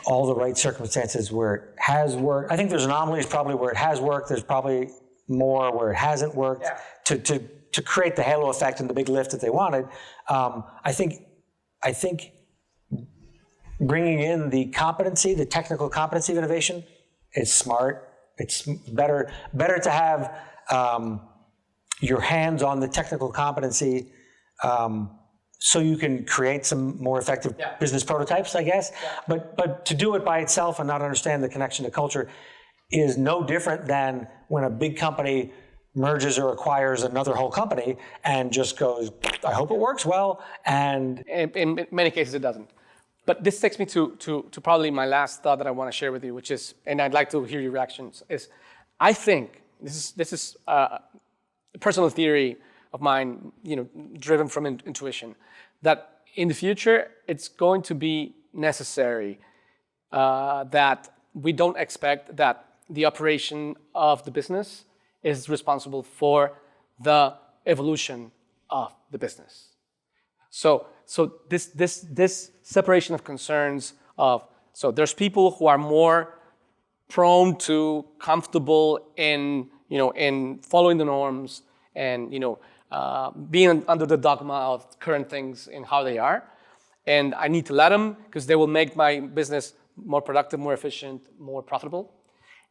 all the right circumstances where it has worked. I think there's anomalies probably where it has worked. There's probably more where it hasn't worked to create the halo effect and the big lift that they wanted. I think bringing in the competency, the technical competency of innovation is smart. It's better to have your hands on the technical competency so you can create some more effective business prototypes, I guess. Yeah. But to do it by itself and not understand the connection to culture is no different than when a big company merges or acquires another whole company and just goes, I hope it works well. And in many cases it doesn't. But this takes me to probably my last thought that I want to share with you, which is, and I'd like to hear your reactions, is I think this is a personal theory of mine, driven from intuition, that in the future it's going to be necessary that we don't expect that the operation of the business is responsible for the evolution of the business. So this separation of concerns so there's people who are more prone to comfortable in following the norms and being under the dogma of current things and how they are, and I need to let them because they will make my business more productive, more efficient, more profitable.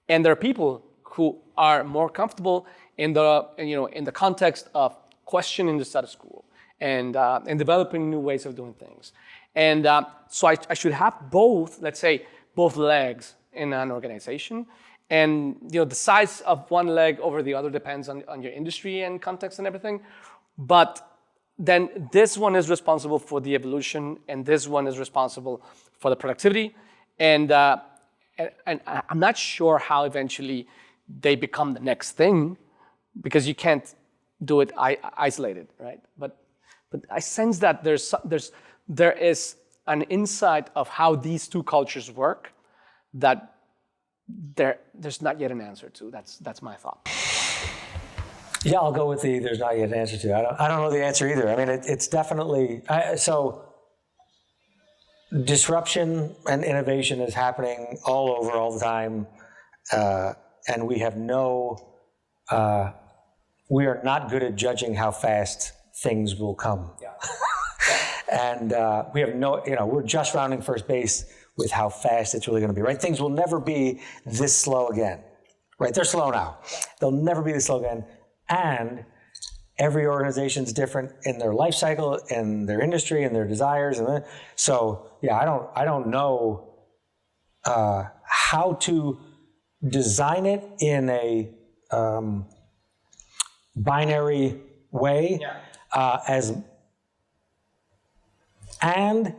And there are people who are more comfortable in the context of questioning the status quo and developing new ways of doing things. And so I should have both, let's say, both legs in an organization. And the size of one leg over the other depends on your industry and context and everything. But then this one is responsible for the evolution, and this one is responsible for the productivity. And I'm not sure how eventually they become the next thing, because you can't do it isolated, right? But I sense that there is an insight of how these two cultures work that there's not yet an answer to. That's my thought. Yeah, I'll go with there's not yet an answer to. I don't know the answer either. I mean, it's definitely so. Disruption and innovation is happening all over, all the time, and we have we are not good at judging how fast things will come. Yeah. And we have we're just rounding first base with how fast it's really going to be, right? Things will never be this slow again, right? They're slow now. They'll never be this slow again. And every organization's different in their life cycle, in their industry, and their desires. And so, yeah, I don't know how to design it in a binary way. Yeah. And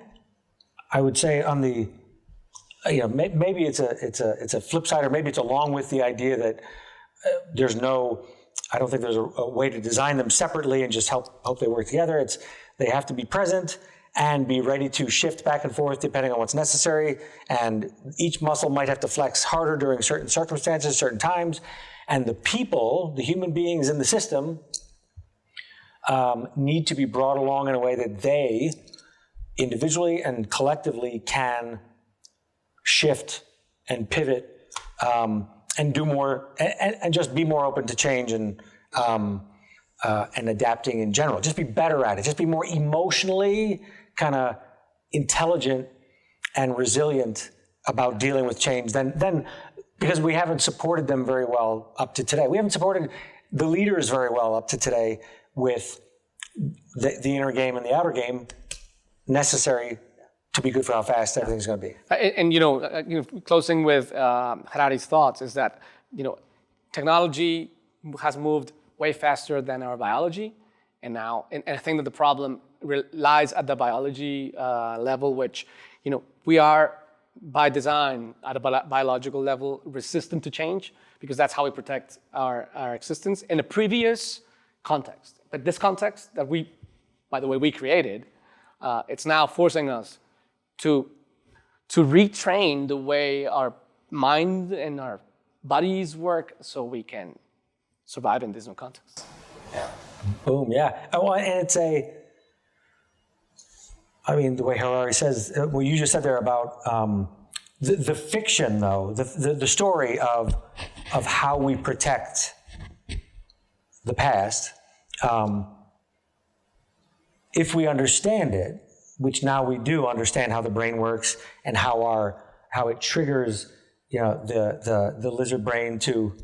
I would say on the maybe it's a flip side, or maybe it's along with the idea that I don't think there's a way to design them separately and just hope they work together. They have to be present and be ready to shift back and forth depending on what's necessary. And each muscle might have to flex harder during certain circumstances, certain times. And the people, the human beings in the system, need to be brought along in a way that they individually and collectively can shift and pivot do more and just be more open to change and adapting in general. Just be better at it. Just be more emotionally kind of intelligent and resilient about dealing with change than because we haven't supported them very well up to today. We haven't supported the leaders very well up to today with the inner game and the outer game necessary to be good for how fast everything's going to be. And closing with Harari's thoughts is that technology has moved way faster than our biology, and I think that the problem lies at the biology level, which we are by design at a biological level resistant to change because that's how we protect our existence in a previous context. But this context that we created, it's now forcing us to retrain the way our mind and our bodies work so we can survive in this new context. Yeah. Boom, yeah. Oh, and it's the way Harari says, what you just said there about the fiction, though, the story of how we protect the past, if we understand it, which now we do understand how the brain works and how it triggers, the lizard brain to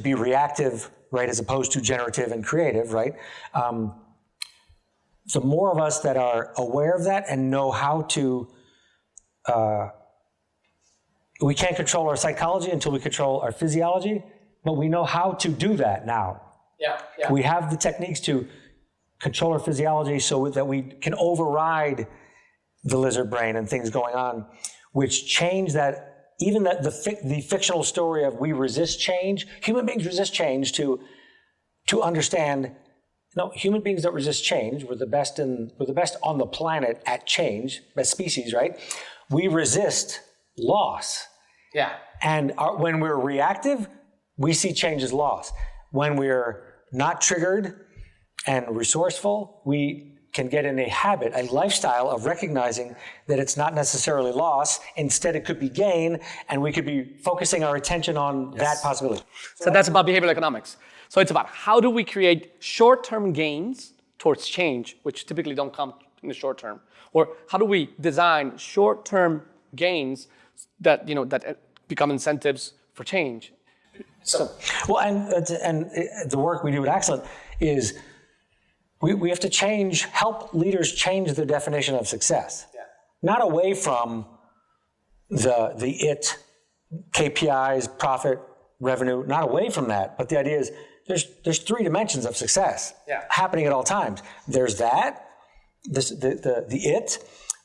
be reactive, right, as opposed to generative and creative, right? The more of us that are aware of that and know how to, we can't control our psychology until we control our physiology, but we know how to do that now. Yeah. We have the techniques to control our physiology so that we can override the lizard brain and things going on, which change that, even that the fictional story of we resist change, human beings resist change to understand, human beings don't resist change. We're the best on the planet at change, best species, right? We resist loss. Yeah. And when we're reactive, we see change as loss. When we're not triggered and resourceful, we can get in a habit, a lifestyle of recognizing that it's not necessarily loss. Instead, it could be gain, and we could be focusing our attention on that possibility. So that's about behavioral economics. So it's about how do we create short-term gains towards change, which typically don't come in the short term, or how do we design short-term gains that become incentives for change. So well, and the work we do at Excellent is we have to help leaders change their definition of success, not away from the KPIs, profit, revenue, not away from that, but the idea is there's three dimensions of success happening at all times. There's the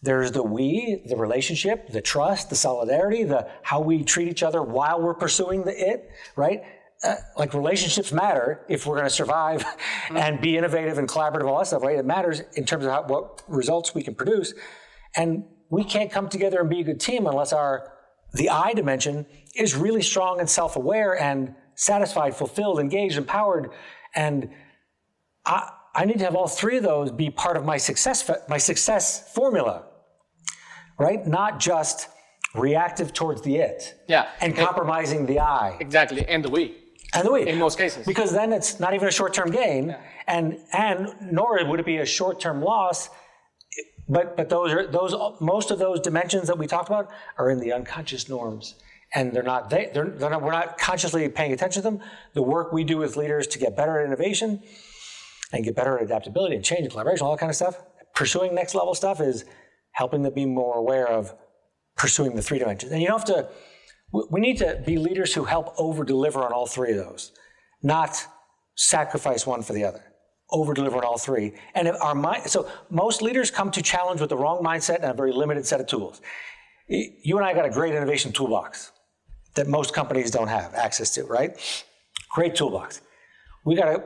there's the we, the relationship, the trust, the solidarity, how we treat each other while we're pursuing the right? Like relationships matter if we're going to survive and be innovative and collaborative, all that stuff, right? It matters in terms of what results we can produce. And we can't come together and be a good team unless the I dimension is really strong and self-aware and satisfied, fulfilled, engaged, empowered. And I need to have all three of those be part of my success formula, right? Not just reactive towards the and compromising the I. Exactly, and the we. And the we. In most cases. Because then it's not even a short-term gain, and nor would it be a short-term loss. But most of those dimensions that we talked about are in the unconscious norms, and we're not consciously paying attention to them. The work we do with leaders to get better at innovation and get better at adaptability and change and collaboration, all that kind of stuff, pursuing next level stuff is helping them be more aware of pursuing the three dimensions. And we need to be leaders who help over-deliver on all three of those, not sacrifice one for the other. Over-deliver on all three. And so most leaders come to challenge with the wrong mindset and a very limited set of tools. You and I got a great innovation toolbox that most companies don't have access to, right? Great toolbox. Your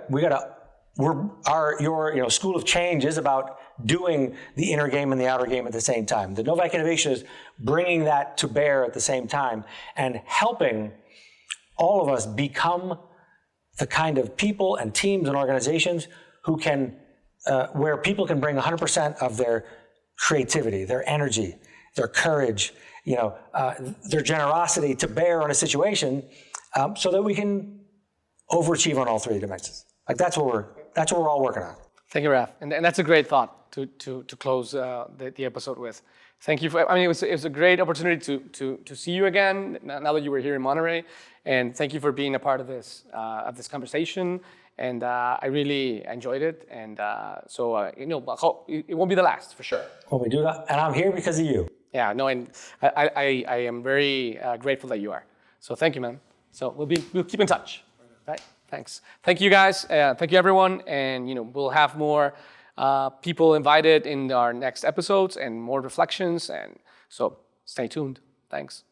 school of change is about doing the inner game and the outer game at the same time. The Novak Innovation is bringing that to bear at the same time and helping all of us become the kind of people and teams and organizations who can, where people can bring 100% of their creativity, their energy, their courage, their generosity to bear on a situation, so that we can overachieve on all three dimensions. Like that's what we're all working on. Thank you, Raf. And that's a great thought to close the episode with. Thank you for, it was a great opportunity to see you again now that you were here in Monterey. And thank you for being a part of this conversation. And I really enjoyed it. And so it won't be the last for sure. Well, we do that. And I'm here because of you. Yeah, no, and I am very grateful that you are. So thank you, man. So we'll keep in touch. Right? Thanks. Thank you guys. Thank you everyone. And we'll have more people invited in our next episodes and more reflections. And so stay tuned. Thanks.